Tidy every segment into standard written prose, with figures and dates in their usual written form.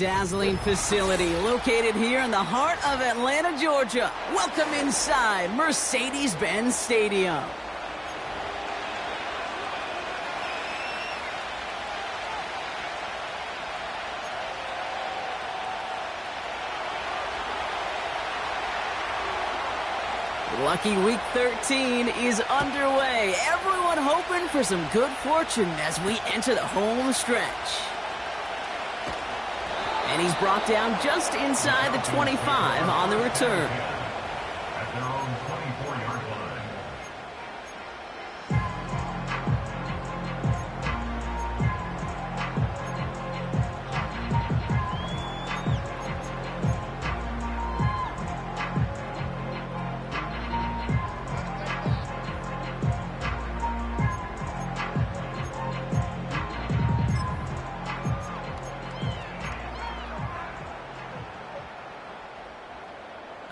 dazzling facility located here in the heart of Atlanta, Georgia. Welcome inside Mercedes-Benz Stadium. Lucky Week 13 is underway. Everyone hoping for some good fortune as we enter the home stretch. And he's brought down just inside the 25 on the return. At their own 24-yard line.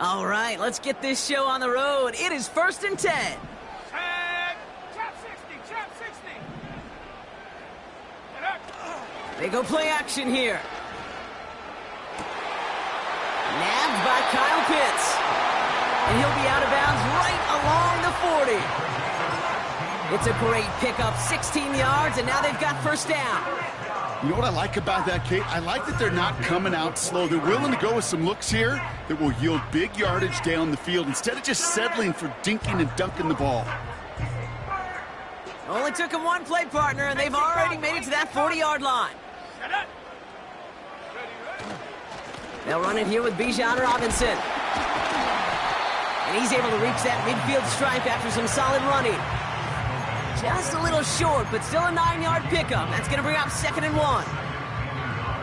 All right, let's get this show on the road. It is 1st and 10. Trap 60, trap 60. They go play action here. Nabbed by Kyle Pitts. And he'll be out of bounds right along the 40. It's a great pickup, 16 yards, and now they've got first down. You know what I like about that, Kate? I like that they're not coming out slow. They're willing to go with some looks here that will yield big yardage down the field instead of just settling for dinking and dunking the ball. Only took them one play, partner, and they've already made it to that 40-yard line. They'll run it here with Bijan Robinson. And he's able to reach that midfield stripe after some solid running. Just a little short, but still a 9-yard pickup. That's going to bring up 2nd and 1.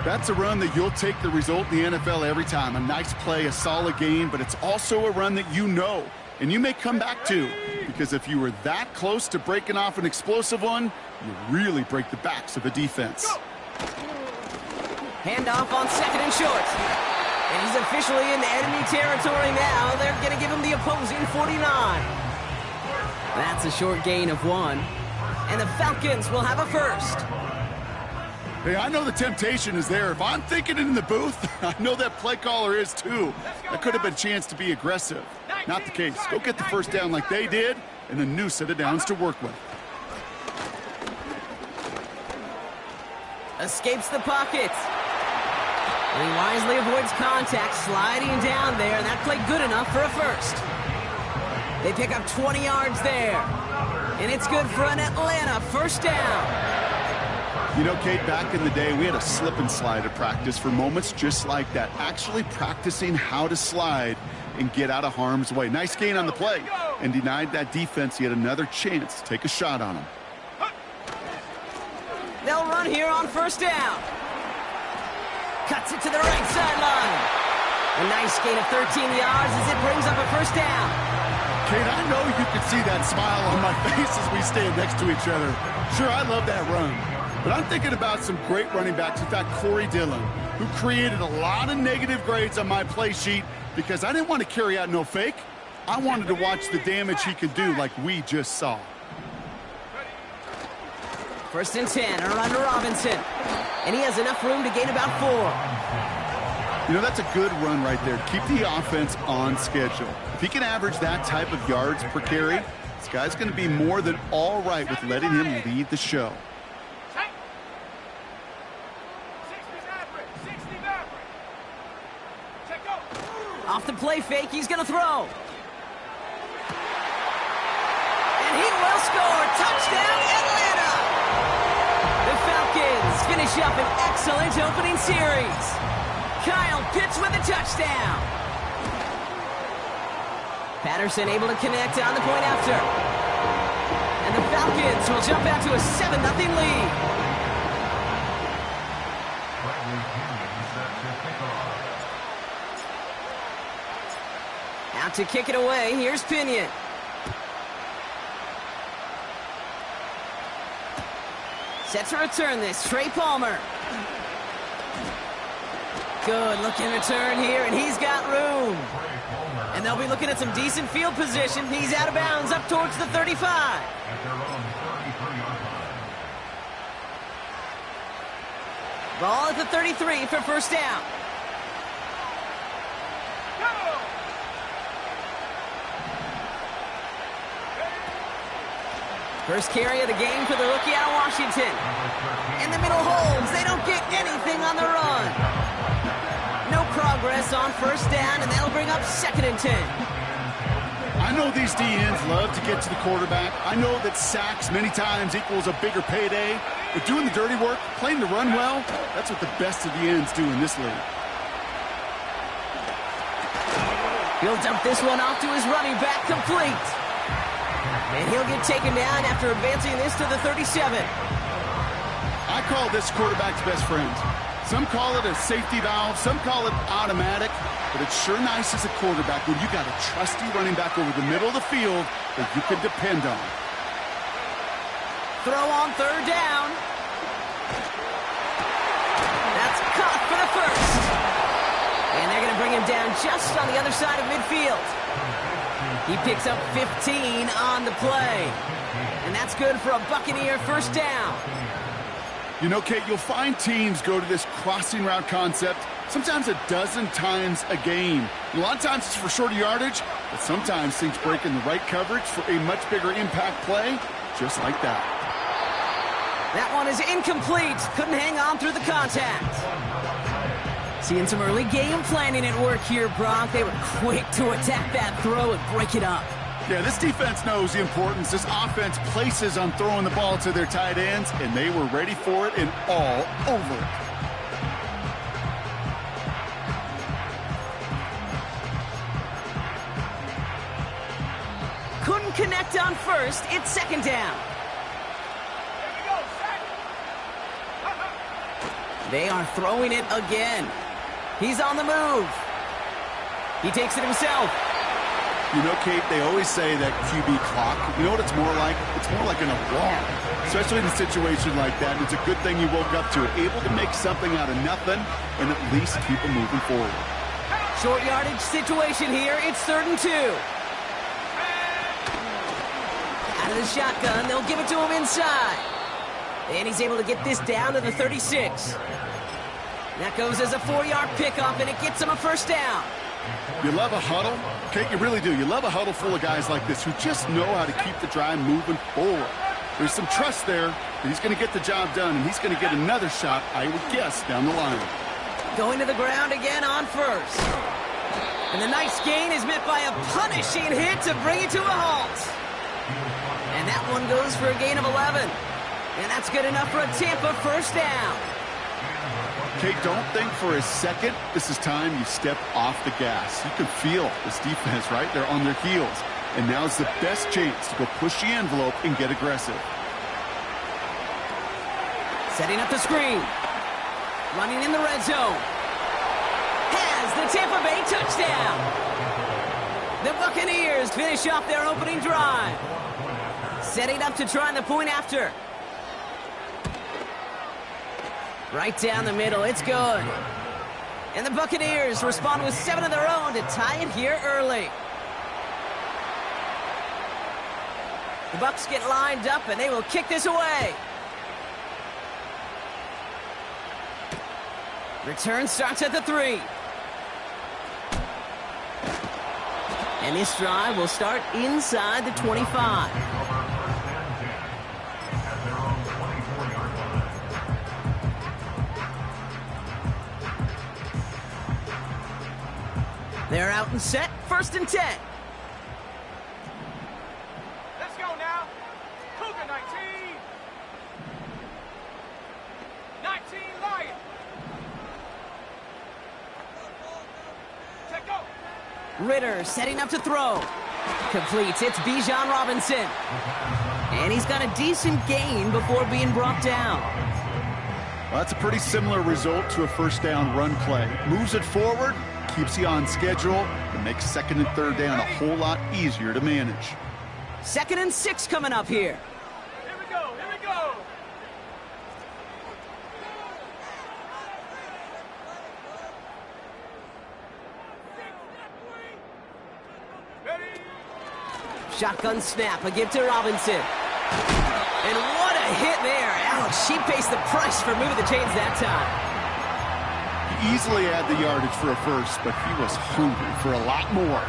That's a run that you'll take the result in the NFL every time. A nice play, a solid game, but it's also a run that you know, and you may come back to, because if you were that close to breaking off an explosive one, you really break the backs of a defense. Handoff on 2nd and short. And he's officially in enemy territory now. They're going to give him the opposing 49. That's a short gain of 1. And the Falcons will have a first. Hey, I know the temptation is there. If I'm thinking it in the booth, I know that play caller is too. That could have been a chance to be aggressive. Not the case. Go get the first down like they did, and a new set of downs to work with. Escapes the pocket. And he wisely avoids contact, sliding down there, and that played good enough for a first. They pick up 20 yards there. And it's good for an Atlanta first down. You know, Kate, back in the day, we had a slip and slide at practice for moments just like that. Actually practicing how to slide and get out of harm's way. Nice gain on the play. And denied that defense yet another chance to take a shot on him. They'll run here on first down. Cuts it to the right sideline. A nice gain of 13 yards as it brings up a first down. Kate, I know you can see that smile on my face as we stand next to each other. Sure, I love that run. But I'm thinking about some great running backs. In fact, Corey Dillon, who created a lot of negative grades on my play sheet because I didn't want to carry out no fake. I wanted to watch the damage he could do like we just saw. 1st and 10, a run to Robinson. And he has enough room to gain about 4. You know, that's a good run right there. Keep the offense on schedule. If he can average that type of yards per carry, this guy's going to be more than all right with letting him lead the show. Off the play fake, he's going to throw. And he will score. Touchdown, Atlanta! The Falcons finish up an excellent opening series. Kyle Pitts with a touchdown. Patterson able to connect on the point after. And the Falcons will jump out to a 7-0 lead. Out to kick it away, here's Pinion. Set to return this, Trey Palmer. Good looking return here, and he's got room. And they'll be looking at some decent field position. He's out of bounds up towards the 35. At their own 33-yard line. Ball at the 33 for first down. First carry of the game for the rookie out of Washington. In the middle holds. They don't get anything on the run. No progress on first down, and that'll bring up 2nd and 10. I know these DNs love to get to the quarterback. I know that sacks many times equals a bigger payday. But doing the dirty work, playing the run well, that's what the best of the ends do in this league. He'll dump this one off to his running back, complete. And he'll get taken down after advancing this to the 37. I call this quarterback's best friend. Some call it a safety valve, some call it automatic, but it's sure nice as a quarterback when you got a trusty running back over the middle of the field that you can depend on. Throw on 3rd down. That's caught for the first. And they're going to bring him down just on the other side of midfield. He picks up 15 on the play. And that's good for a Buccaneer first down. You know, Kate, you'll find teams go to this crossing route concept sometimes a dozen times a game. And a lot of times it's for shorter yardage, but sometimes things break in the right coverage for a much bigger impact play, just like that. That one is incomplete. Couldn't hang on through the contact. Seeing some early game planning at work here, Brock. They were quick to attack that throw and break it up. Yeah, this defense knows the importance this offense places on throwing the ball to their tight ends, and they were ready for it and all over it. Couldn't connect on first. It's 2nd down. They are throwing it again. He's on the move. He takes it himself. You know, Kate, they always say that QB clock, you know what it's more like? It's more like an alarm, especially in a situation like that. And it's a good thing you woke up to it, able to make something out of nothing and at least keep them moving forward. Short yardage situation here. It's 3rd and 2. Out of the shotgun, they'll give it to him inside. And he's able to get this down to the 36. That goes as a 4-yard pickup, and it gets him a first down. You love a huddle? Kate, you really do. You love a huddle full of guys like this who just know how to keep the drive moving forward. There's some trust there that he's going to get the job done, and he's going to get another shot, I would guess, down the line. Going to the ground again on first. And the nice gain is met by a punishing hit to bring it to a halt. And that one goes for a gain of 11. And that's good enough for a Tampa first down. Kate, don't think for a second this is time you step off the gas. You can feel this defense, right? They're on their heels. And now's the best chance to go push the envelope and get aggressive. Setting up the screen. Running in the red zone. Has the Tampa Bay touchdown. The Buccaneers finish off their opening drive. Setting up to try the point after. Right down the middle, it's good. And the Buccaneers respond with 7 of their own to tie it here early. The Bucs get lined up and they will kick this away. Return starts at the 3. And this drive will start inside the 25. They're out and set. 1st and 10. Let's go now. Cougar 19. 19 Lion. Check go. Ritter setting up to throw. Completes. It's Bijan Robinson. And he's got a decent gain before being brought down. Well, that's a pretty similar result to a first down run play. Moves it forward, keeps you on schedule, and makes 2nd and 3rd down a whole lot easier to manage. 2nd and 6 coming up here. Here we go. Here we go. Ready? Shotgun snap, a give to Robinson. And what a hit there. Oh, she pays the price for moving the chains that time. He easily had the yardage for a first, but he was hungry for a lot more.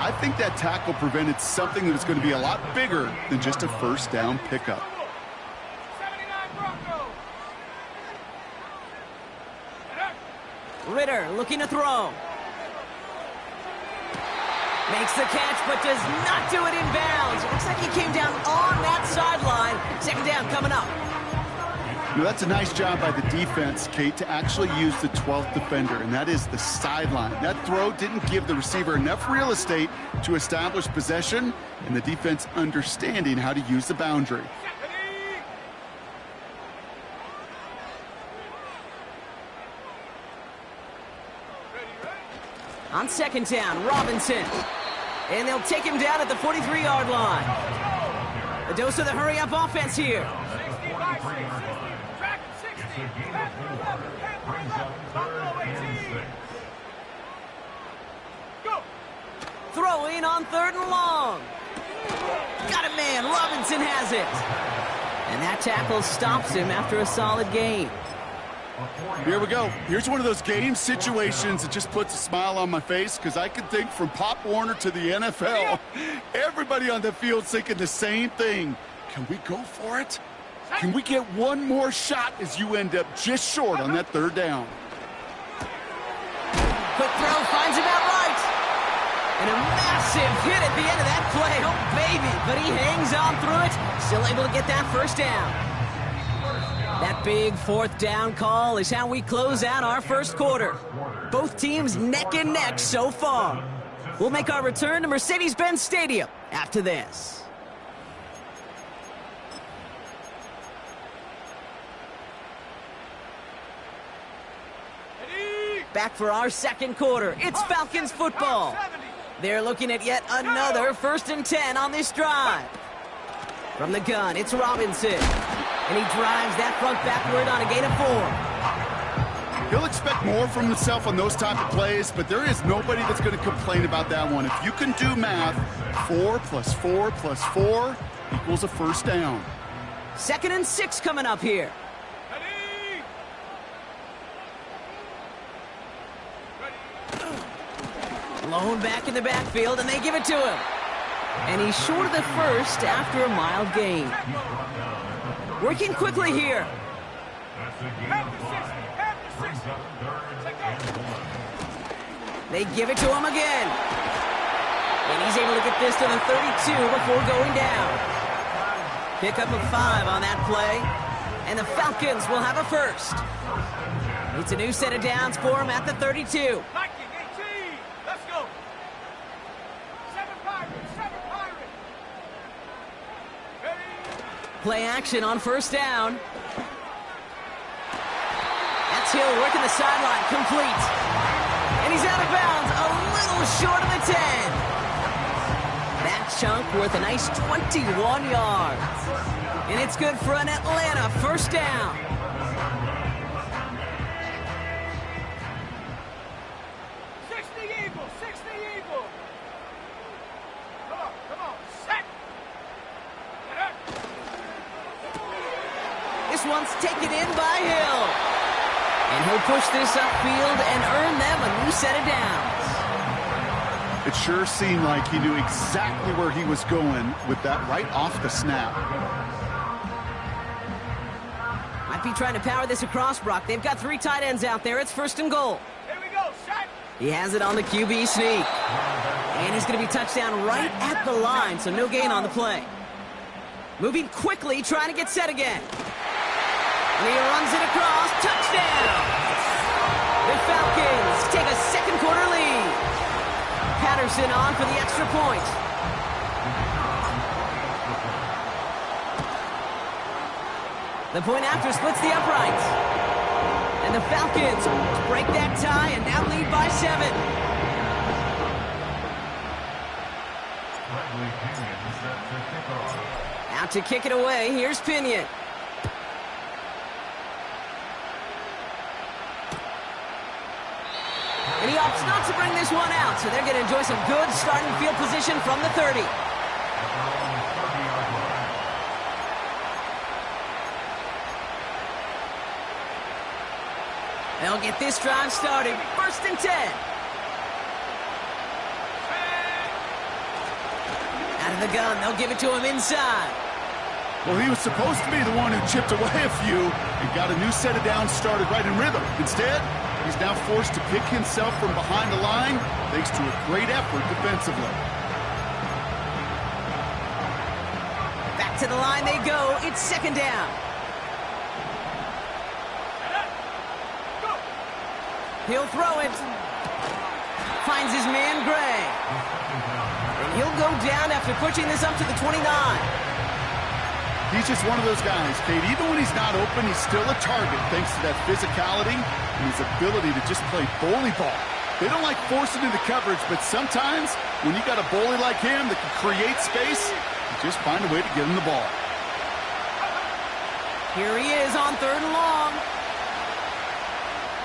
I think that tackle prevented something that was going to be a lot bigger than just a first down pickup. 79 Broncos. Ritter looking to throw. Makes the catch, but does not do it in bounds. Looks like he came down on that sideline. Second down coming up. You know, that's a nice job by the defense, Kate, to actually use the 12th defender, and that is the sideline. That throw didn't give the receiver enough real estate to establish possession, and the defense understanding how to use the boundary. On second down, Robinson. And they'll take him down at the 43-yard line. A dose of the hurry-up offense here. 60 by 6. Track 60. Pass for 11. Pass for 11. Buffalo 18. Go. Throw in on third and long. Got a man. Robinson has it. And that tackle stops him after a solid gain. Here we go. Here's one of those game situations that just puts a smile on my face because I can think from Pop Warner to the NFL. Everybody on the field's thinking the same thing. Can we go for it? Can we get one more shot as you end up just short on that third down? Quick throw finds him out right. And a massive hit at the end of that play. Oh, baby. But he hangs on through it. Still able to get that first down. That big fourth down call is how we close out our first quarter. Both teams neck and neck so far. We'll make our return to Mercedes-Benz Stadium after this. Back for our second quarter. It's Falcons football. They're looking at yet another 1st and 10 on this drive. From the gun, it's Robinson. And he drives that front backward on a gain of 4. He'll expect more from himself on those type of plays, but there is nobody that's going to complain about that one. If you can do math, 4 + 4 + 4 equals a first down. 2nd and 6 coming up here. Blown back in the backfield, and they give it to him. And he's short of the first after a mild gain. Working quickly here. They give it to him again. And he's able to get this to the 32 before going down. Pick up a 5 on that play. And the Falcons will have a first. It's a new set of downs for him at the 32. Let's go. 7 Pirates. Play action on first down. That's Hill working the sideline, complete. And he's out of bounds, a little short of the 10. That chunk worth a nice 21 yards. And it's good for an Atlanta first down. This one's taken in by Hill. And he'll push this upfield and earn them a new set of downs. It sure seemed like he knew exactly where he was going with that right off the snap. Might be trying to power this across, Brock. They've got 3 tight ends out there. It's 1st and goal. Here we go, shot. He has it on the QB sneak. And he's going to be touchdown right at the line, so no gain on the play. Moving quickly, trying to get set again. And he runs it across. Touchdown! The Falcons take a second quarter lead. Patterson on for the extra point. The point after splits the uprights. And the Falcons break that tie and now lead by 7. Out to kick it away. Here's Pinion. And he opts not to bring this one out, so they're going to enjoy some good starting field position from the 30. They'll get this drive started. 1st and 10. Out of the gun, they'll give it to him inside. Well, he was supposed to be the one who chipped away a few and got a new set of downs started right in rhythm. Instead, he's now forced to pick himself from behind the line thanks to a great effort defensively. Back to the line they go. It's 2nd down. He'll throw it. Finds his man, Gray. And he'll go down after pushing this up to the 29. He's just one of those guys, Kate. Even when he's not open, he's still a target thanks to that physicality and his ability to just play bully ball. They don't like forcing into coverage, but sometimes when you got a bully like him that can create space, you just find a way to get him the ball. Here he is on 3rd and long.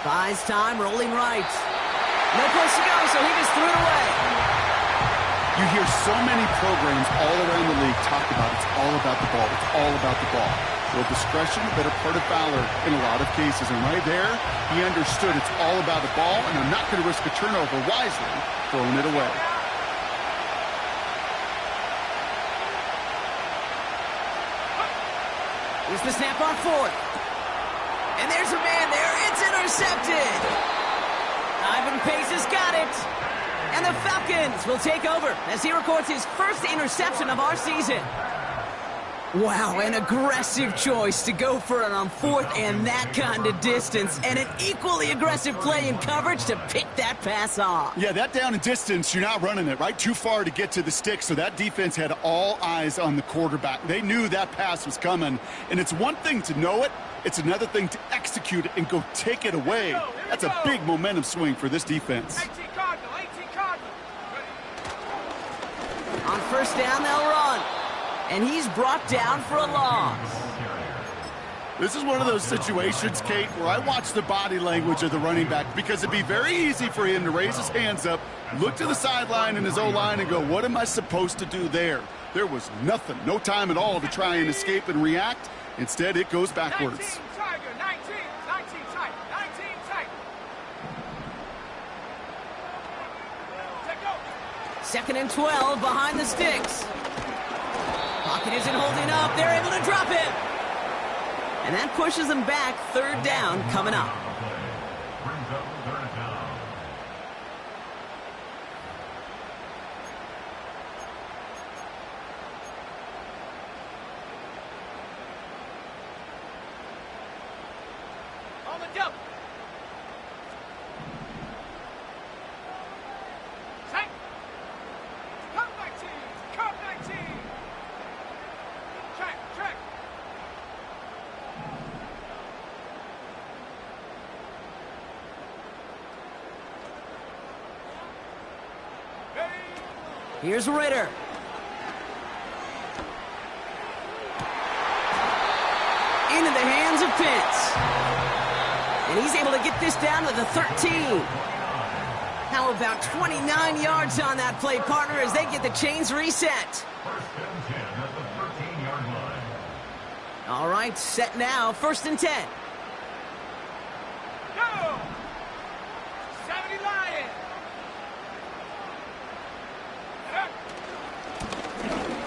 Buys time, rolling right. No place to go, so he just threw it away. You hear so many programs all around the league talk about it's all about the ball. It's all about the ball. Well, discretion, the better part of valor in a lot of cases. And right there, he understood it's all about the ball, and I'm not going to risk a turnover wisely, throwing it away. Here's the snap on 4th. And there's a man there. It's intercepted. Ivan Pace has got it. And the Falcons will take over as he records his 1st interception of our season. Wow, an aggressive choice to go for it on 4th and that kind of distance. And an equally aggressive play in coverage to pick that pass off. Yeah, that down and distance, you're not running it, right? Too far to get to the stick, so that defense had all eyes on the quarterback. They knew that pass was coming. And it's one thing to know it. It's another thing to execute it and go take it away. That's a big momentum swing for this defense. 18 Cardinal, 18 Cardinal. On 1st down, they'll run. And he's brought down for a loss. This is one of those situations, Kate, where I watch the body language of the running back because it'd be very easy for him to raise his hands up, look to the sideline in his O-line and go, what am I supposed to do there? There was nothing, no time at all to try and escape and react. Instead, it goes backwards. 19 Tiger, 19 tight, 19 tight. Take go. 2nd and 12 behind the sticks. Pocket isn't holding up. They're able to drop him. And that pushes them back. 3rd down coming up. Brings up 3rd down. On the double. Tight. Come 19. Come 19. Track. Here's Ritter. Into the hands of Pitts. And he's able to get this down to the 13. How about 29 yards on that play, partner, as they get the chains reset. 1st and 10 at the 13-yard line. All right, set now. 1st and 10. Go. 70 Lions.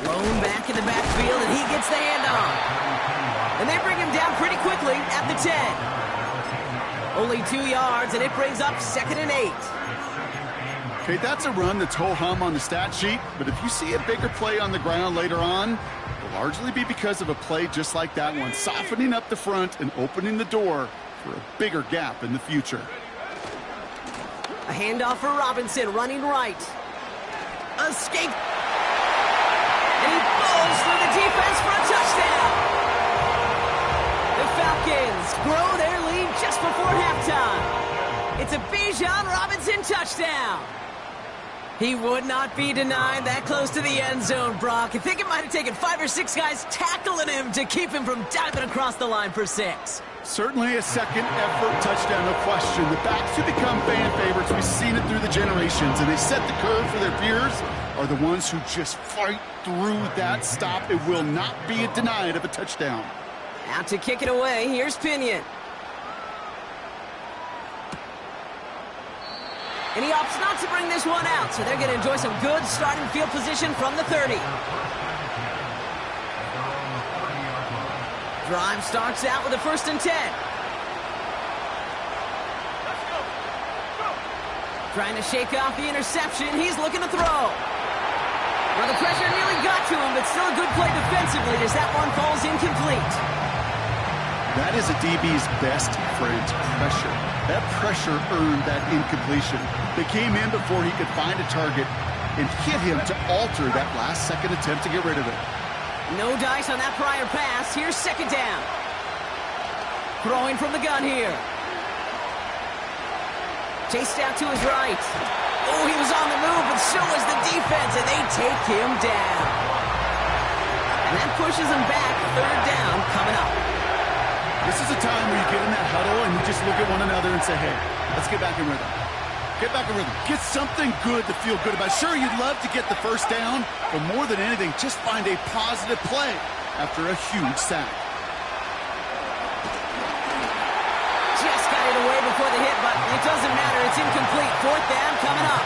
Blown back in the backfield, and he gets the handoff. And they bring him down pretty quickly at the 10. Only 2 yards, and it brings up 2nd and 8. Okay, that's a run that's ho-hum on the stat sheet, but if you see a bigger play on the ground later on, it'll largely be because of a play just like that one, softening up the front and opening the door for a bigger gap in the future. A handoff for Robinson, running right. Escape. And he falls through the defense for a touchdown. The Falcons grow their lead just before halftime. It's a Bijan Robinson touchdown. He would not be denied that close to the end zone, Brock. I think it might have taken 5 or 6 guys tackling him to keep him from diving across the line for 6. Certainly a second effort touchdown, no question. The backs who become fan favorites, we've seen it through the generations, and they set the curve for their peers, are the ones who just fight through that stop. It will not be denied of a touchdown. Out to kick it away, here's Pinion. And he opts not to bring this one out, so they're going to enjoy some good starting field position from the 30. Drive starts out with a 1st and 10. Trying to shake off the interception. He's looking to throw. Well, the pressure nearly got to him, but still a good play defensively as that one falls incomplete. That is a DB's best friend, pressure. That pressure earned that incompletion. They came in before he could find a target and hit him to alter that last-second attempt to get rid of it. No dice on that prior pass. Here's 2nd down. Throwing from the gun here. Chased out to his right. Oh, he was on the move, but so was the defense, and they take him down. And that pushes him back. 3rd down coming up. This is a time where you get in that huddle and you just look at one another and say, hey, let's get back in rhythm. Get back in rhythm. Get something good to feel good about. Sure, you'd love to get the 1st down, but more than anything, just find a positive play after a huge sack. Just got it away before the hit, but it doesn't matter. It's incomplete. 4th down coming up.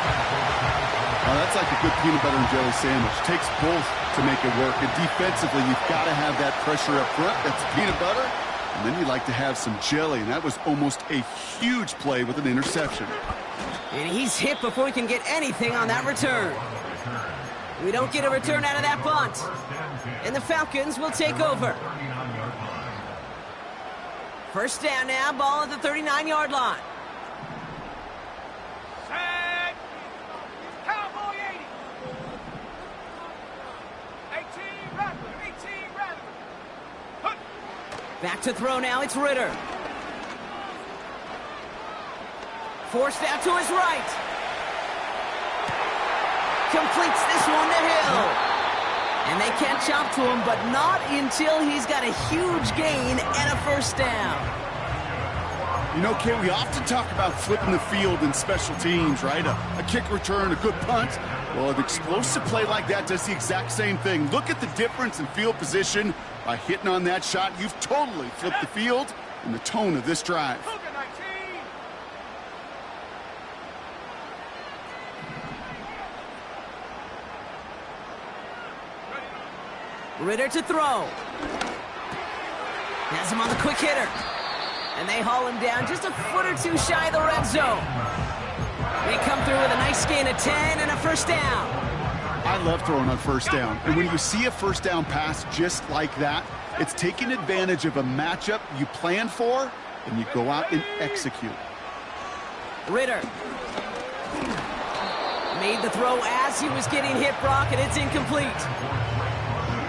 Well, that's like a good peanut butter and jelly sandwich. Takes both to make it work. And defensively, you've got to have that pressure up front. That's peanut butter. And then you like to have some jelly, and that was almost a huge play with an interception. And he's hit before he can get anything on that return. We don't get a return out of that punt. And the Falcons will take over. 1st down now, ball at the 39-yard line. Set. Cowboy 80. 18 Rattler. 18 Rattler. Back to throw now, it's Ritter. Forced out to his right. Completes this one to Hill. And they catch up to him, but not until he's got a huge gain and a 1st down. You know, Kay, we often talk about flipping the field in special teams, right? A kick return, a good punt. Well, an explosive play like that does the exact same thing. Look at the difference in field position. By hitting on that shot, you've totally flipped the field and the tone of this drive. Ritter to throw. Has him on the quick hitter. And they haul him down just a foot or two shy of the red zone. They come through with a nice gain of 10 and a 1st down. I love throwing on 1st down. And when you see a 1st down pass just like that, it's taking advantage of a matchup you plan for, and you go out and execute. Ritter made the throw as he was getting hit, Brock, and it's incomplete.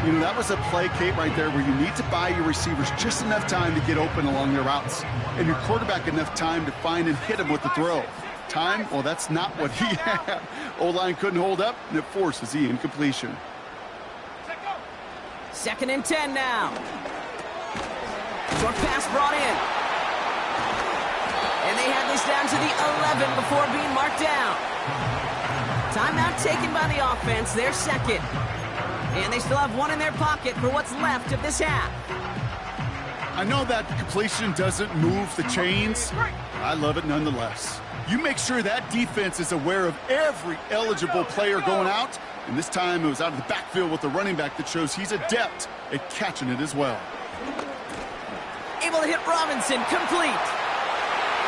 You know, that was a play, Kate, right there where you need to buy your receivers just enough time to get open along their routes, and your quarterback enough time to find and hit him with the throw. Time? Well, that's not what he had. O-line couldn't hold up, and it forces the incompletion. 2nd and 10 now. Short pass brought in. And they have this down to the 11 before being marked down. Timeout taken by the offense, their 2nd. And they still have one in their pocket for what's left of this half. I know that completion doesn't move the chains. I love it nonetheless. You make sure that defense is aware of every eligible player going out. And this time it was out of the backfield with the running back that shows he's adept at catching it as well. Able to hit Robinson, complete.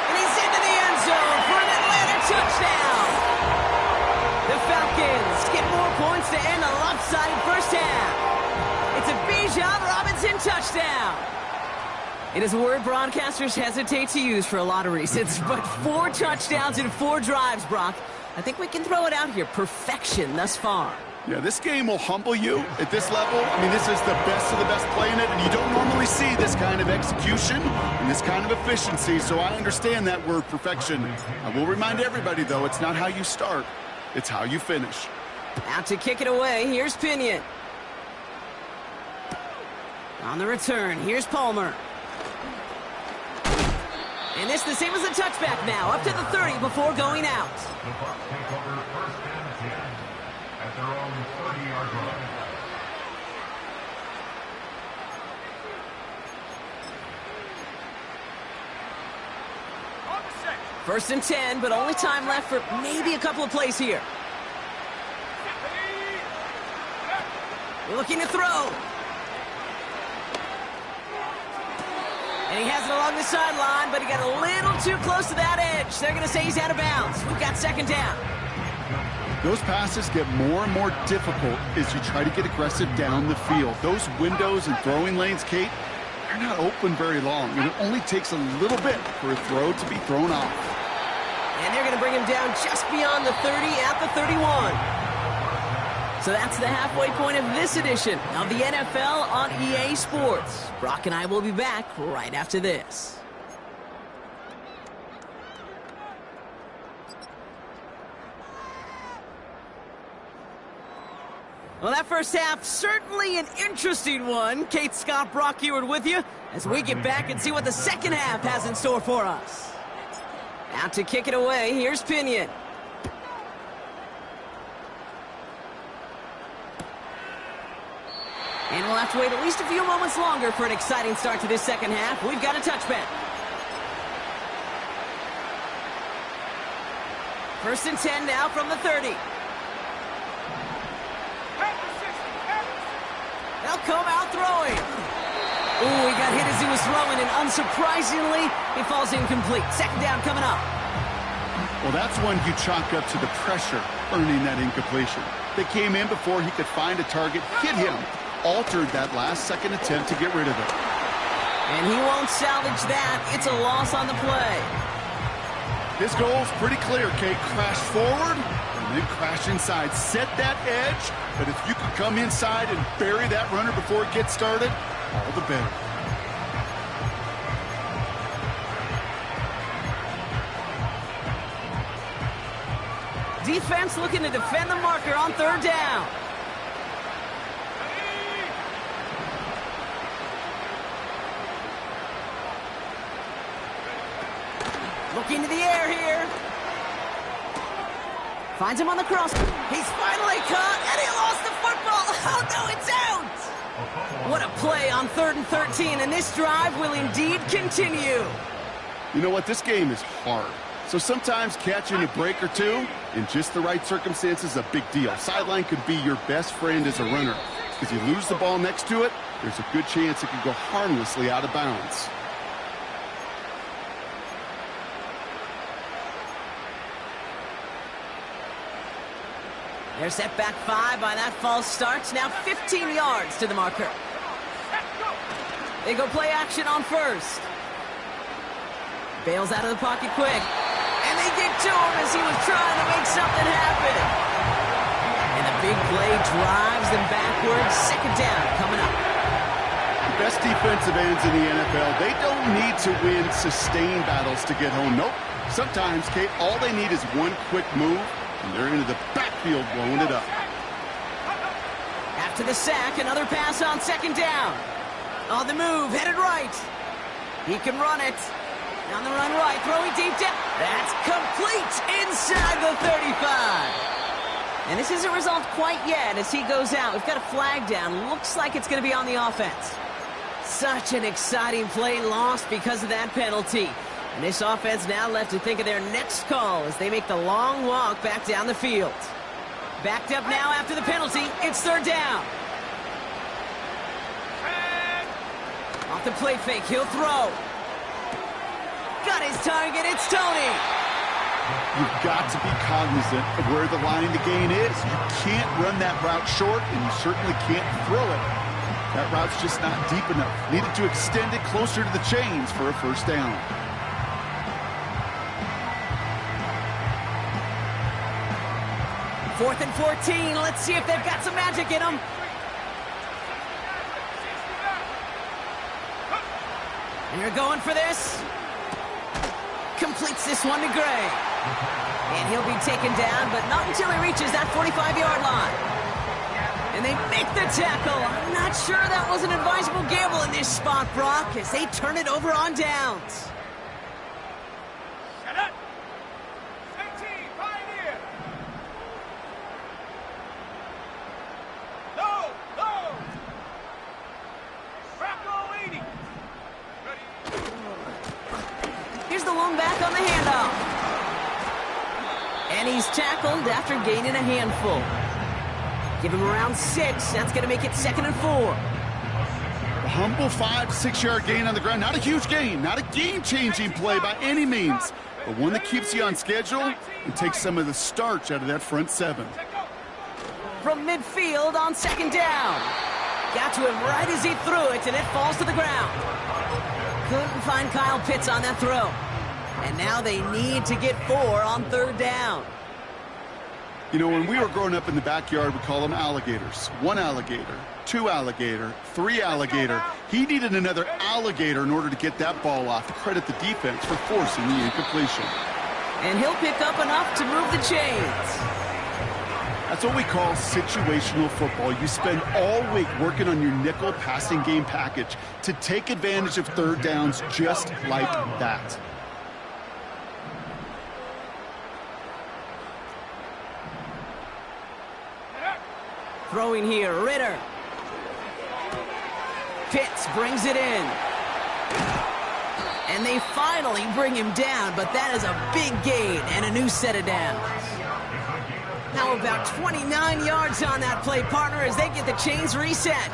And he's into the end zone for an Atlanta touchdown. The Falcons get more points to end a lopsided 1st half. It's a Bijan Robinson touchdown. It is a word broadcasters hesitate to use for a lot of reasons, but 4 touchdowns in 4 drives, Brock. I think we can throw it out here. Perfection thus far. Yeah, this game will humble you at this level. I mean, this is the best of the best playing it, and you don't normally see this kind of execution and this kind of efficiency, so I understand that word perfection. I will remind everybody, though, it's not how you start, it's how you finish. Out to kick it away, here's Pinion. On the return, here's Palmer. And this the same as the touchback now, up to the 30 before going out. The Bucs take over 1st and 10 at their own 30-yard line. On the 6, First and 10, but only time left for maybe a couple of plays here. Looking to throw. And he has it along the sideline, but he got a little too close to that edge. They're going to say he's out of bounds. We've got second down. Those passes get more and more difficult as you try to get aggressive down the field. Those windows and throwing lanes, Kate, they're not open very long, and it only takes a little bit for a throw to be thrown off. And they're going to bring him down just beyond the 30 at the 31. So that's the halfway point of this edition of the NFL on EA Sports. Brock and I will be back right after this. Well, that first half, certainly an interesting one. Kate, Scott, Brock here with you as we get back and see what the second half has in store for us. Out to kick it away, here's Pinion. And we'll have to wait at least a few moments longer for an exciting start to this second half. We've got a touchback. First and 10 now from the 30. They'll come out throwing. Ooh, he got hit as he was throwing, and unsurprisingly, he falls incomplete. Second down coming up. Well, that's one you chalk up to the pressure earning that incompletion. They came in before he could find a target, hit him, altered that last-second attempt to get rid of it. And he won't salvage that. It's a loss on the play. His goal's pretty clear, Kate. Crash forward and then crash inside. Set that edge, but if you could come inside and bury that runner before it gets started, all the better. Defense looking to defend the marker on third down. Looking to the air here. Finds him on the cross. He's finally caught, and he lost the football. Oh, no, it's out. What a play on 3rd and 13, and this drive will indeed continue. You know what? This game is hard. So sometimes catching a break or two in just the right circumstances is a big deal. Sideline could be your best friend as a runner. Because you lose the ball next to it, there's a good chance it could go harmlessly out of bounds. They're set back 5 by that false start. Now 15 yards to the marker. They go play action on first. Bails out of the pocket quick. And they get to him as he was trying to make something happen. And the big play drives them backwards. Second down coming up. The best defensive ends in the NFL, they don't need to win sustained battles to get home. Nope. Sometimes, Kate, all they need is one quick move, and they're into the backfield blowing it up. After the sack, another pass on second down. On the move, headed right. He can run it. On the run right, throwing deep down. That's complete inside the 35. And this isn't resolved quite yet as he goes out. We've got a flag down. Looks like it's going to be on the offense. Such an exciting play lost because of that penalty. And this offense now left to think of their next call as they make the long walk back down the field. Backed up now after the penalty. It's third down. Off the play fake, he'll throw. Got his target, it's Tony. You've got to be cognizant of where the line to gain is. You can't run that route short, and you certainly can't throw it. That route's just not deep enough. Needed to extend it closer to the chains for a first down. Fourth and 14. Let's see if they've got some magic in them. And you're going for this. Completes this one to Gray. And he'll be taken down, but not until he reaches that 45-yard line. And they make the tackle. I'm not sure that was an advisable gamble in this spot, Brock, as they turn it over on downs. Shut up! 18, Pioneer! No! Bracco 80! Here's the lone back on the handoff. And he's tackled after gaining a handful. Give him around 6. That's going to make it 2nd and 4. A humble 5-6-yard gain on the ground. Not a huge gain, not a game-changing play by any means, but one that keeps you on schedule and takes some of the starch out of that front 7. From midfield on 2nd down. Got to him right as he threw it, and it falls to the ground. Couldn't find Kyle Pitts on that throw. And now they need to get 4 on 3rd down. You know, when we were growing up in the backyard, we call them alligators. 1 alligator, 2 alligator, 3 alligator. He needed another alligator in order to get that ball off. To credit the defense for forcing the incompletion. And he'll pick up enough to move the chains. That's what we call situational football. You spend all week working on your nickel passing game package to take advantage of 3rd downs just like that. Throwing here, Ritter. Pitts brings it in. And they finally bring him down, but that is a big gain and a new set of downs. How about 29 yards on that play, partner, as they get the chains reset.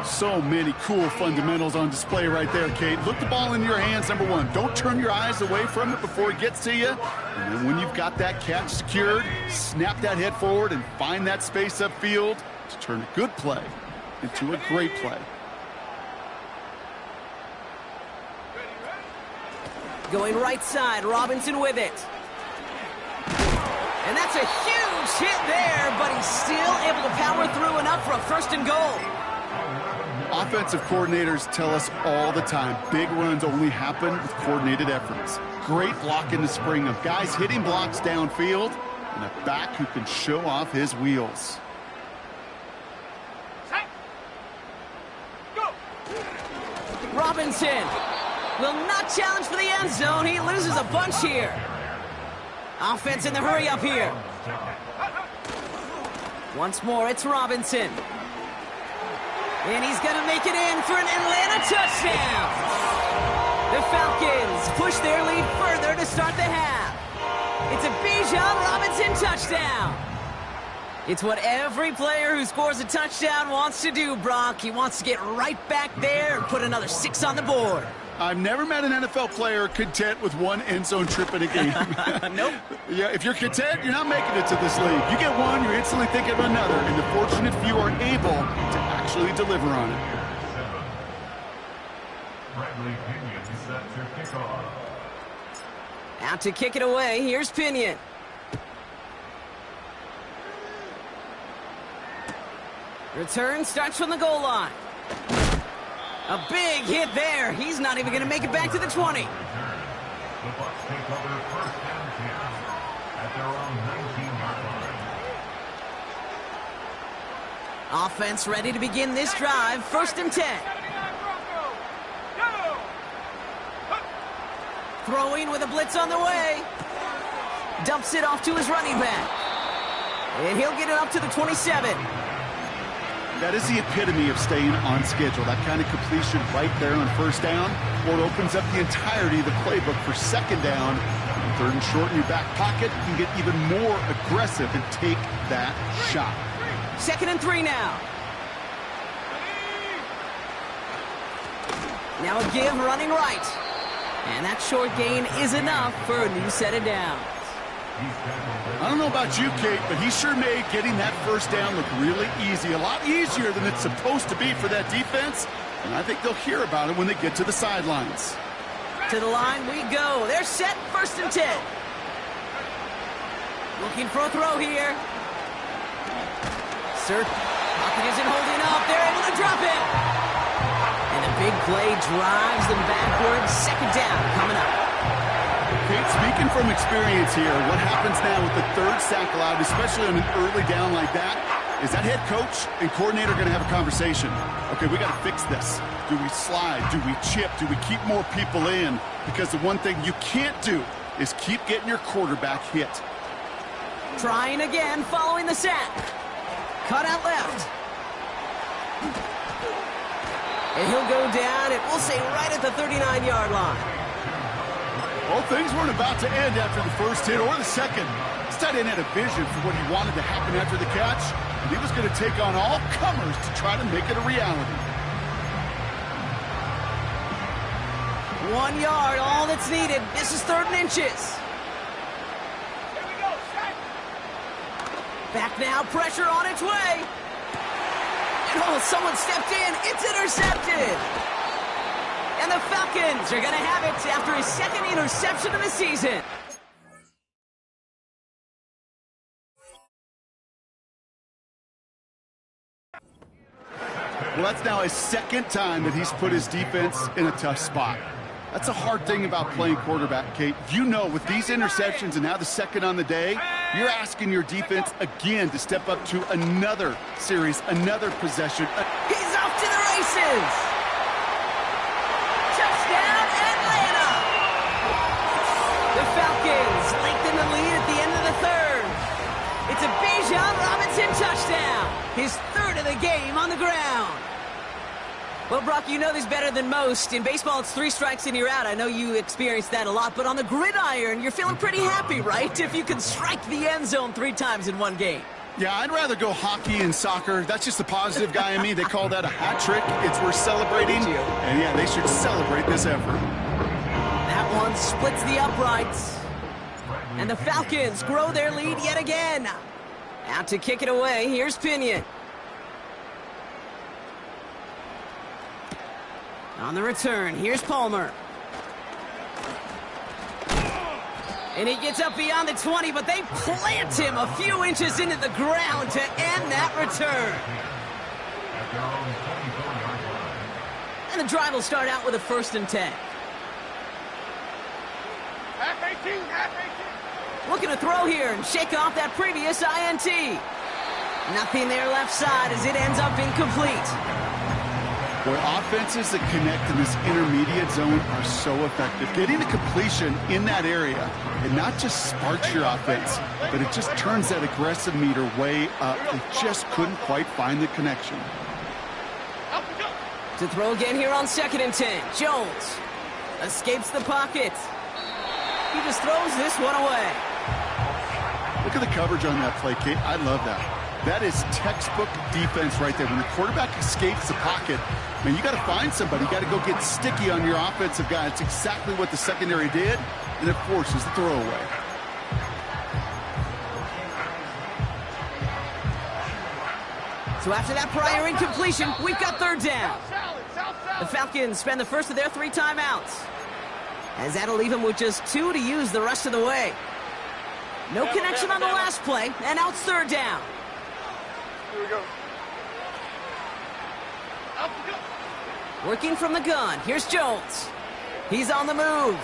So many cool fundamentals on display right there, Kate. Look the ball in your hands, number 1. Don't turn your eyes away from it before it gets to you. And then when you've got that catch secured, snap that head forward and find that space upfield to turn a good play into a great play. Going right side, Robinson with it. And that's a huge hit there, but he's still able to power through enough for a 1st and goal. Offensive coordinators tell us all the time, big runs only happen with coordinated efforts. Great block in the spring of guys hitting blocks downfield and a back who can show off his wheels. Robinson will not challenge for the end zone. He loses a bunch here. Offense in the hurry up here. Once more, it's Robinson. And he's going to make it in for an Atlanta touchdown. The Falcons push their lead further to start the half. It's a Bijan Robinson touchdown. It's what every player who scores a touchdown wants to do, Brock. He wants to get right back there and put another 6 on the board. I've never met an NFL player content with 1 end zone trip in a game. Nope. Yeah, if you're content, you're not making it to this league. You get 1, you're instantly thinking of another, and the fortunate few are able to actually deliver on it. Bradley Pinion set to kick off. Out to kick it away, here's Pinion. Return starts from the goal line. A big hit there. He's not even going to make it back to the 20. The Bucs take over 1st and 10 at their own 19-yard line. Offense ready to begin this drive. 1st and 10. Throwing with a blitz on the way. Dumps it off to his running back. And he'll get it up to the 27. That is the epitome of staying on schedule. That kind of completion right there on 1st down. Or it opens up the entirety of the playbook for 2nd down. 3rd and short in your back pocket. You can get even more aggressive and take that shot. 2nd and 3 now. Now a give running right. And that short gain is enough for a new set of downs. I don't know about you, Kate, but he sure made getting that 1st down look really easy. A lot easier than it's supposed to be for that defense. And I think they'll hear about it when they get to the sidelines. To the line we go. They're set. 1st and 10. Looking for a throw here. Sir, pocket isn't holding up. They're able to drop it. And the big play drives them backwards. 2nd down coming up. Kate, speaking from experience here, what happens now with the 3rd sack allowed, especially on an early down like that, is that head coach and coordinator going to have a conversation. Okay, we got to fix this. Do we slide? Do we chip? Do we keep more people in? Because the one thing you can't do is keep getting your quarterback hit. Trying again following the sack. Cut out left. And he'll go down, and we'll say right at the 39-yard line. Well, things weren't about to end after the 1st hit or the 2nd. tight end had a vision for what he wanted to happen after the catch, and he was going to take on all comers to try to make it a reality. 1 yard, all that's needed. This is 3rd and inches. Back now, pressure on its way. And oh, someone stepped in. It's intercepted. And the Falcons are going to have it after his 2nd interception of the season. Well, that's now his 2nd time that he's put his defense in a tough spot. That's a hard thing about playing quarterback, Kate. You know, with these interceptions and now the 2nd on the day, you're asking your defense again to step up to another series, another possession. He's off to the races. Touchdown, Atlanta. The Falcons lengthen the lead at the end of the 3rd. It's a Bijan Robinson touchdown. His 3rd of the game on the ground. Well, Brock, you know this better than most. In baseball, it's 3 strikes and you're out. I know you experienced that a lot, but on the gridiron, you're feeling pretty happy, right? If you can strike the end zone 3 times in one game. Yeah, I'd rather go hockey and soccer. That's just the positive guy in me. They call that a hat trick. It's worth celebrating. And yeah, they should celebrate this effort. That one splits the uprights. And the Falcons grow their lead yet again. Out to kick it away, here's Pinion. On the return, here's Palmer. And he gets up beyond the 20, but they plant him a few inches into the ground to end that return. And the drive will start out with a 1st and 10. Looking to throw here and shake off that previous INT. Nothing there left side as it ends up incomplete. Boy, offenses that connect in this intermediate zone are so effective. Getting a completion in that area, it not just sparks your offense, but it just turns that aggressive meter way up. They just couldn't quite find the connection. To throw again here on 2nd and 10. Jones escapes the pocket. He just throws this one away. Look at the coverage on that play, Kate. I love that. That is textbook defense right there. When the quarterback escapes the pocket, man, you got to find somebody. You got to go get sticky on your offensive guy. It's exactly what the secondary did, and it forces the throwaway. So after that prior incompletion, we've got 3rd down. The Falcons spend the first of their 3 timeouts, as that'll leave them with just 2 to use the rest of the way. No connection on the last play, and now it's 3rd down. Here we go. Working from the gun, here's Jones. He's on the move.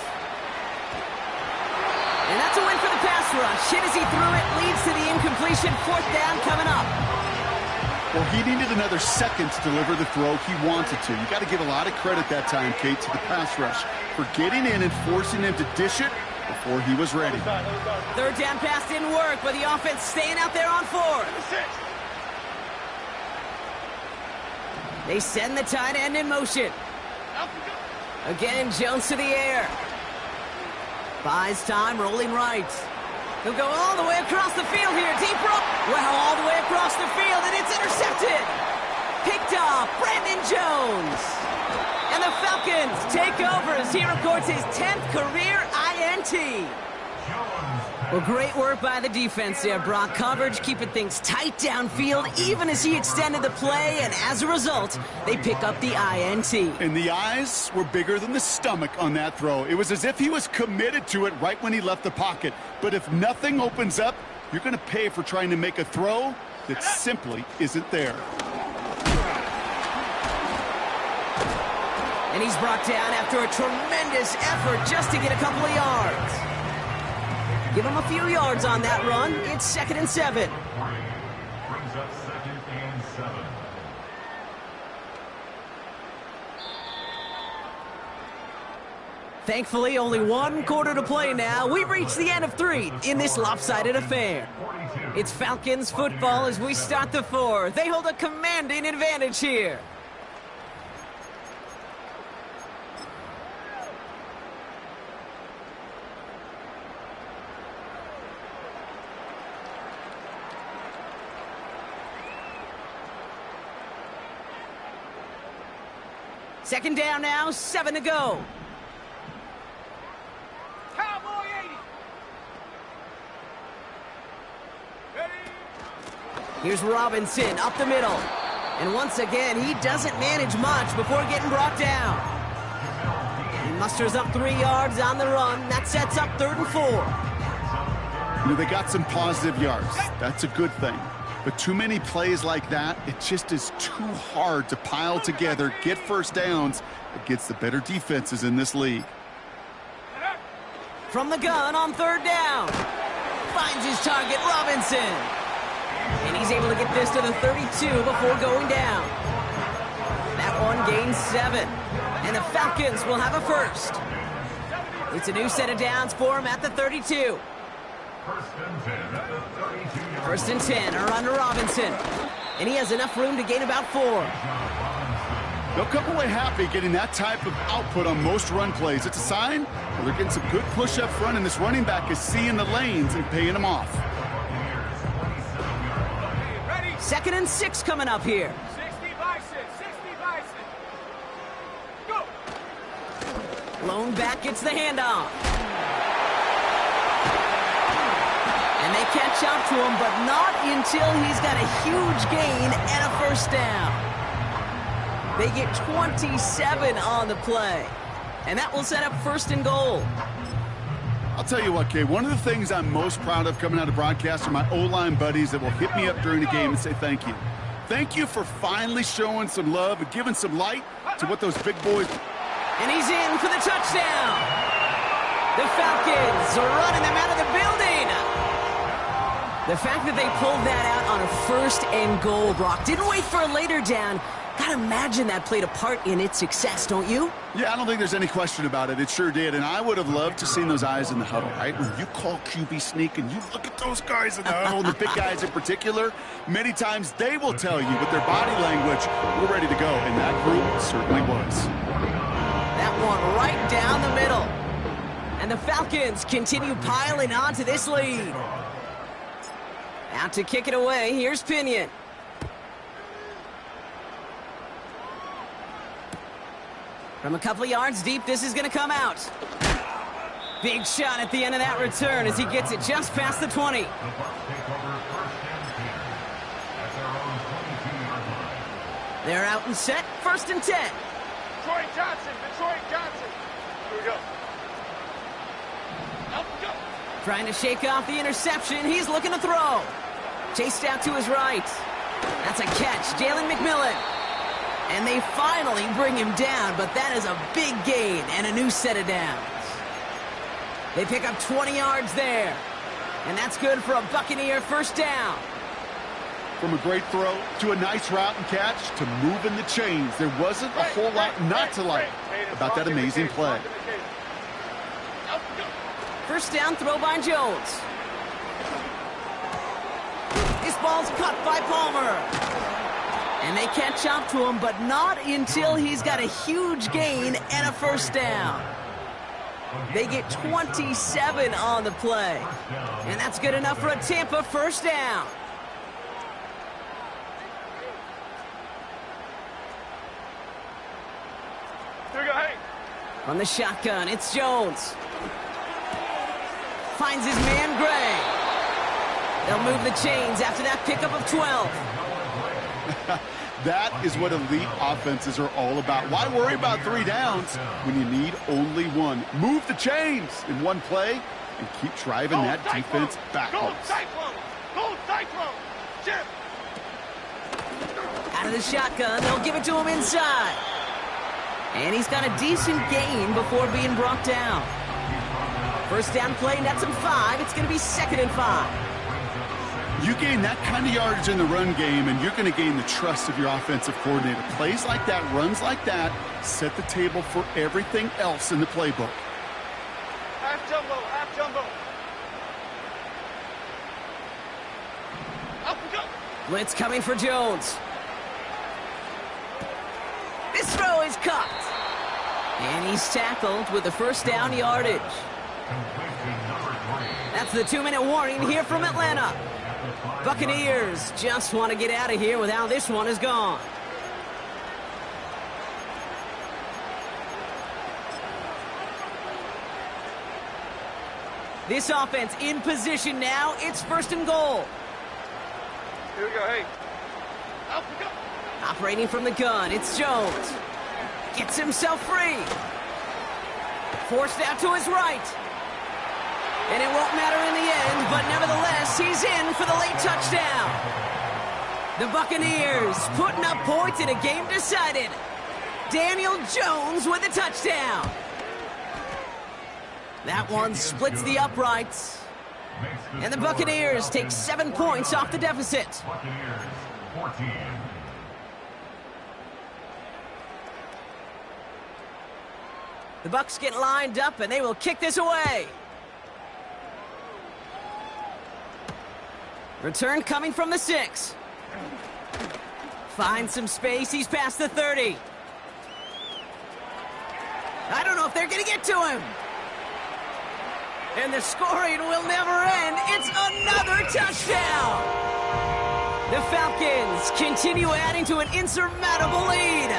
And that's a win for the pass rush. Hit as he threw it, leads to the incompletion. 4th down coming up. Well, he needed another 2nd to deliver the throw he wanted to. You got to give a lot of credit that time, Kate, to the pass rush for getting in and forcing him to dish it before he was ready. 3rd down pass didn't work, but the offense staying out there on 4th. They send the tight end in motion. Again, Jones to the air. Buys time, rolling right. He'll go all the way across the field here. Deep rope. Well, all the way across the field, and it's intercepted. Picked off, Brandon Jones. And the Falcons take over as he records his 10th career INT. Well, great work by the defense there, Brock. Coverage, keeping things tight downfield, even as he extended the play, and as a result, they pick up the INT. And the eyes were bigger than the stomach on that throw. It was as if he was committed to it right when he left the pocket. But if nothing opens up, you're going to pay for trying to make a throw that simply isn't there. And he's brought down after a tremendous effort just to get a couple of yards. Give him a few yards on that run. It's 2nd and 7. Brings up 2nd and 7. Thankfully, only 1 quarter to play now. We've reached the end of 3 in this lopsided affair. It's Falcons football as we start the 4th. They hold a commanding advantage here. Second down now, 7 to go. Cowboy 80. Ready? Here's Robinson up the middle. And once again, he doesn't manage much before getting brought down. He musters up 3 yards on the run. That sets up 3rd and 4. You know, they got some positive yards. That's a good thing. But too many plays like that, it just is too hard to pile together, get first downs against the better defenses in this league. From the gun on 3rd down. Finds his target, Robinson. And he's able to get this to the 32 before going down. That one gains 7. And the Falcons will have a first. It's a new set of downs for him at the 32. First and 10, around to Robinson. And he has enough room to gain about 4. They'll come away happy getting that type of output on most run plays. It's a sign that they're getting some good push up front, and this running back is seeing the lanes and paying them off. 2nd and 6 coming up here. 60 by 6, 60 by 6. Go! Lone back gets the handoff. And they catch up to him, but not until he's got a huge gain and a first down. They get 27 on the play. And that will set up 1st and goal. I'll tell you what, Kay, one of the things I'm most proud of coming out of broadcast are my O-line buddies that will hit me up during the game and say thank you. Thank you for finally showing some love and giving some light to what those big boys... And he's in for the touchdown. The Falcons are running them out of the building. The fact that they pulled that out on a 1st and goal, Brock, didn't wait for a later down. Gotta imagine that played a part in its success, don't you? Yeah, I don't think there's any question about it. It sure did, and I would have loved to seen those eyes in the huddle, right? When you call QB sneak and you look at those guys in the huddle, and the big guys in particular, many times they will tell you with their body language, we're ready to go, and that group certainly was. That one right down the middle. And the Falcons continue piling on to this lead. Out to kick it away, here's Pinion. From a couple of yards deep, this is going to come out. Big shot at the end of that return as he gets it just past the 20. They're out and set, 1st and 10. Detroit Johnson. Here we go. Up we go. Trying to shake off the interception, he's looking to throw. Chased out to his right. That's a catch, Jalen McMillan. And they finally bring him down, but that is a big gain and a new set of downs. They pick up 20 yards there. And that's good for a Buccaneer 1st down. From a great throw to a nice route and catch to moving the chains, there wasn't a whole lot not to like about that amazing play. 1st down throw by Jones. This ball's caught by Palmer. And they catch up to him, but not until he's got a huge gain and a 1st down. They get 27 on the play. And that's good enough for a Tampa 1st down. Here we go, hey. From the shotgun, it's Jones. Finds his man Gray. They'll move the chains after that pickup of 12. That is what elite offenses are all about. Why worry about 3 downs when you need only 1? Move the chains in one play and keep driving that defense backwards. Go Cyclone! Chip! Out of the shotgun, they'll give it to him inside. And he's got a decent gain before being brought down. 1st down play, and that's him 5. It's going to be 2nd and 5. You gain that kind of yardage in the run game, and you're going to gain the trust of your offensive coordinator. Plays like that, runs like that, set the table for everything else in the playbook. Half jumbo, half jumbo. Up we go. Blitz coming for Jones. This throw is caught. And he's tackled with the 1st down yardage. That's the 2-minute warning here from Atlanta. Buccaneers just want to get out of here with how this one is gone. This offense in position now. It's 1st and goal. Here we go, hey. Out we go. Operating from the gun, it's Jones. Gets himself free. Forced out to his right. And it won't matter in the end, but nevertheless, he's in for the late touchdown. The Buccaneers putting up points in a game decided. Daniel Jones with a touchdown. That one splits the uprights. And the Buccaneers take 7 points off the deficit. Buccaneers 14. The Bucs get lined up, and they will kick this away. Return coming from the 6. Finds some space. He's past the 30. I don't know if they're going to get to him. And the scoring will never end. It's another touchdown. The Falcons continue adding to an insurmountable lead.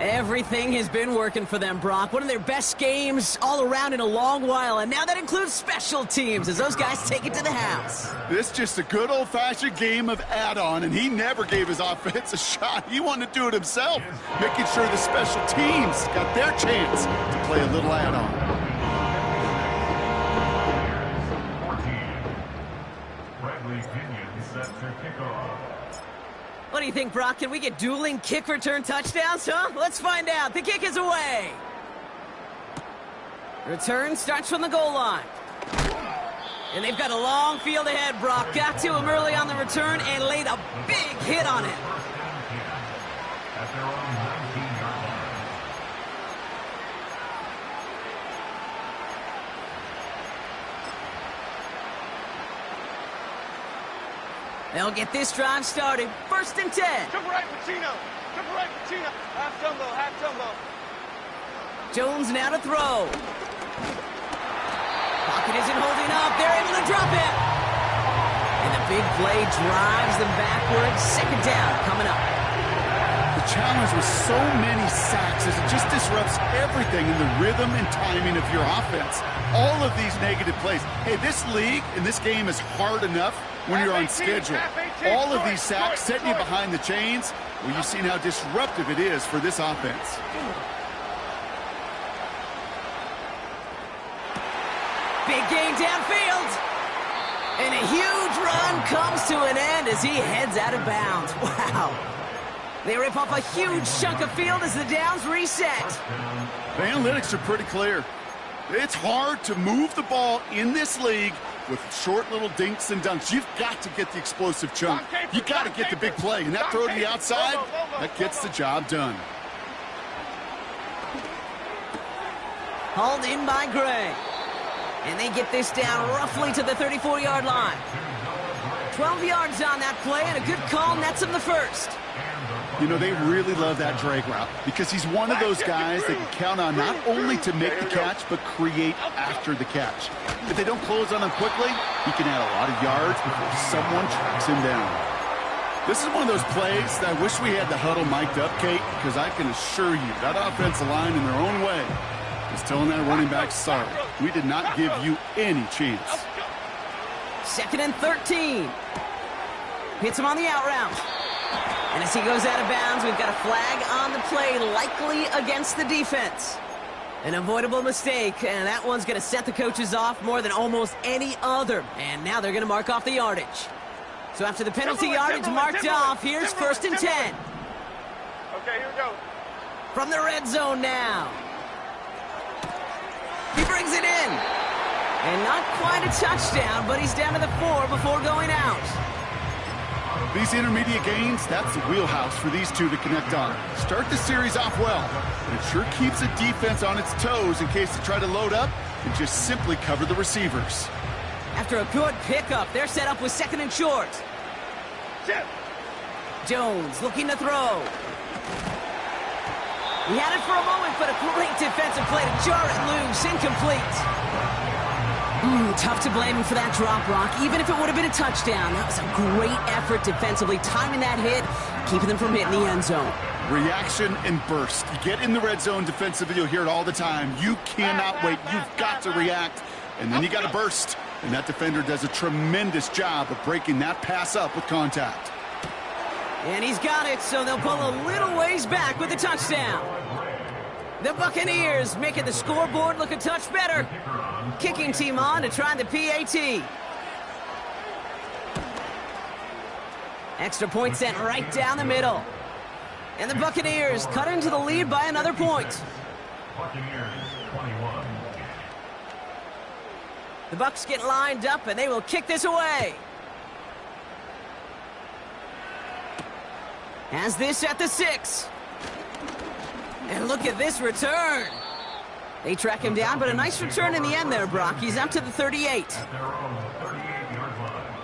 Everything has been working for them, Brock. One of their best games all around in a long while, and now that includes special teams as those guys take it to the house. This is just a good old-fashioned game of add-on, and he never gave his offense a shot. He wanted to do it himself, making sure the special teams got their chance to play a little add-on. 14. Bradley Pinion set to kick off. What do you think, Brock? Can we get dueling kick return touchdowns, huh? Let's find out. The kick is away. Return starts from the goal line. And they've got a long field ahead, Brock. Got to him early on the return and laid a big hit on it. At their own 19-yard line. They'll get this drive started. 1st and 10. Jump right, Pacino. Jump right, Pacino. Half jumbo, half jumbo. Jones now to throw. Pocket isn't holding up. They're able to drop it. And the big play drives them backwards. 2nd down coming up. The challenge with so many sacks is it just disrupts everything in the rhythm and timing of your offense. All of these negative plays. Hey, this league and this game is hard enough when you're on schedule. All of these sacks setting you behind the chains. Well, you've seen how disruptive it is for this offense. Big gain downfield. And a huge run comes to an end as he heads out of bounds. Wow. They rip off a huge chunk of field as the downs reset. The analytics are pretty clear. It's hard to move the ball in this league with short little dinks and dunks. You've got to get the explosive chunk. You've got to get the big play. And that throw to the outside, that gets the job done. Hauled in by Gray. And they get this down roughly to the 34-yard line. 12 yards on that play, and a good call nets him the 1st. You know, they really love that drag route because he's one of those guys they can count on not only to make the catch, but create after the catch. If they don't close on him quickly, he can add a lot of yards before someone tracks him down. This is one of those plays that I wish we had the huddle mic'd up, Kate, because I can assure you that offensive line in their own way is telling that running back, sorry, we did not give you any chance. 2nd and 13. Hits him on the out route. And as he goes out of bounds, we've got a flag on the play, likely against the defense. An avoidable mistake, and that one's going to set the coaches off more than almost any other. And now they're going to mark off the yardage. So after the penalty yardage marked off, here's 1st and 10. Okay, here we go. From the red zone now. He brings it in. And not quite a touchdown, but he's down to the 4 before going out. These intermediate gains, that's the wheelhouse for these two to connect on. Start the series off well. It sure keeps the defense on its toes in case they try to load up and just simply cover the receivers. After a good pickup, they're set up with 2nd and short. Jones looking to throw. He had it for a moment, but a great defensive play to jar it loose. Incomplete. Tough to blame him for that drop, Brock. Even if it would have been a touchdown, that was a great effort defensively, timing that hit, keeping them from hitting the end zone. Reaction and burst. You get in the red zone defensively, you'll hear it all the time. You cannot wait. You've got to react. and then you got to burst. And that defender does a tremendous job of breaking that pass up with contact. And he's got it, so they'll pull a little ways back with the touchdown. The Buccaneers making the scoreboard look a touch better. Kicking team on to try the PAT. Extra point sent right down the middle. And the Buccaneers cut into the lead by another point. Buccaneers 21. The Bucs get lined up, and they will kick this away. Has this at the 6. And look at this return. They track him down, but a nice return in the end there, Brock. He's up to the 38. At their own 38-yard line.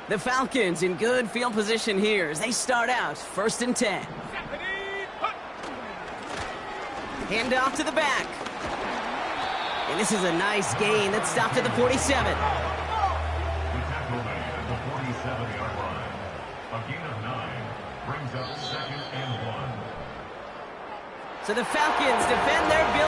The Falcons in good field position here as they start out 1st and 10. Hand off to the back. And this is a nice gain that stopped at the 47. The tackle made at the 47-yard line. A gain of 9 brings up 2nd and 1. So the Falcons defend their